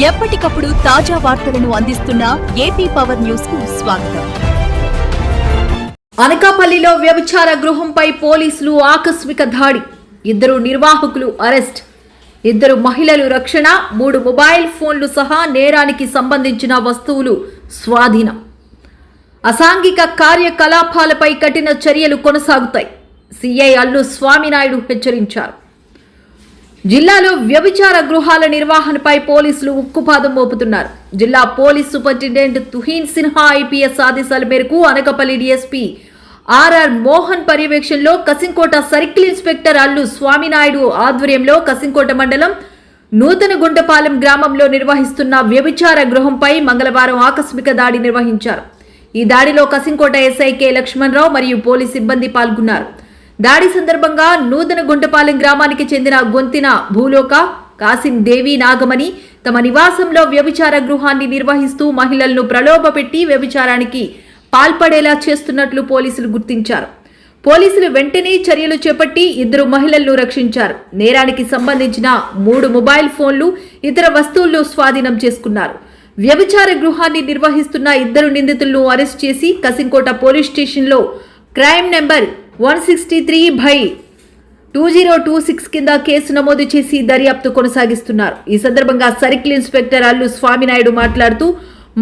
ఎప్పటికప్పుడు తాజా వార్తలను అందిస్తున్న ఏపీ పవర్ న్యూస్ కు స్వాగతం. అనకాపల్లిలో వ్యభిచార గృహంపై పోలీసులు ఆకస్మిక దాడి. 2 నిర్వాహకులు అరెస్ట్. 2 మహిళలు రక్షణ. 3 మొబైల్ ఫోన్లు సహా నేరానికి సంబంధించిన వస్తువులు స్వాధీనం. అసాంఘిక కార్యకలాపాలపై కఠిన చర్యలు కొనసాగుతాయి. సిఐ అల్లు స్వామినాయుడు హెచ్చరించారు. జిల్లాలో వ్యభిచార గృహాల నిర్వహణపై పోలీసులు ఉక్కుపాదం మోపుతున్నారు. జిల్లా police superintendent Tuhin Sinha IPS ఆదేశాల మేరకు అనకాపల్లి డీఎస్పీ ఆర్ఆర్ మోహన్ పర్యవేక్షణలో కసింకోట సర్కిల్ ఇన్స్పెక్టర్ అల్లు స్వామినాయుడు ఆధ్వర్యంలో కసింకోట మండలం నూతన గుంటపాలెం గ్రామంలో నిర్వహిస్తున్న వ్యభిచార గృహంపై మంగళవారం ఆకస్మిక దాడి నిర్వహించారు. ఈ దాడిలో కసింకోట ఎస్ఐ కె లక్ష్మణరావు మరియు పోలీస్ సిబ్బంది పాల్గొన్నారు. దాడి సందర్భంగా నూతన గుంటపాలెం గ్రామానికి చెందిన గొంతిన భూలోక, కాసిం దేవి నాగమణి తమ నివాసంలో వ్యభిచార గృహాన్ని నిర్వహిస్తూ మహిళలను ప్రలోభపెట్టి వ్యభిచారానికి పాల్పడేలా చేస్తున్నట్లు పోలీసులు గుర్తించారు. పోలీసులు వెంటనే చర్యలు చేపట్టి 2 మహిళలను రక్షించారు. నేరానికి సంబంధించిన 3 మొబైల్ ఫోన్లు, ఇతర వస్తువులను స్వాధీనం చేసుకున్నారు. వ్యభిచార గృహాన్ని నిర్వహిస్తున్న 2 నిందితులను అరెస్ట్ చేసి కసింకోట పోలీస్ స్టేషన్లో క్రైమ్ నెంబర్ 163/2026 కింద కేసు నమోదు చేసి దర్యాప్తు కొనసాగిస్తున్నారు. ఈ సందర్భంగా సర్కిల్ ఇన్స్పెక్టర్ అల్లు స్వామినాయుడు మాట్లాడుతూ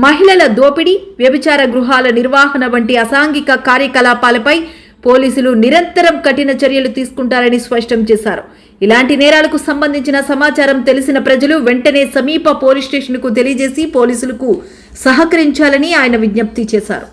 మహిళల దోపిడీ, వ్యభిచార గృహాల నిర్వహణ వంటి అసాంఘిక కార్యకలాపాలపై పోలీసులు నిరంతరం కఠిన చర్యలు తీసుకుంటారని స్పష్టం చేశారు. ఇలాంటి నేరాలకు సంబంధించిన సమాచారం తెలిసిన ప్రజలు వెంటనే సమీప పోలీస్ స్టేషన్కు తెలియజేసి పోలీసులకు సహకరించాలని ఆయన విజ్ఞప్తి చేశారు.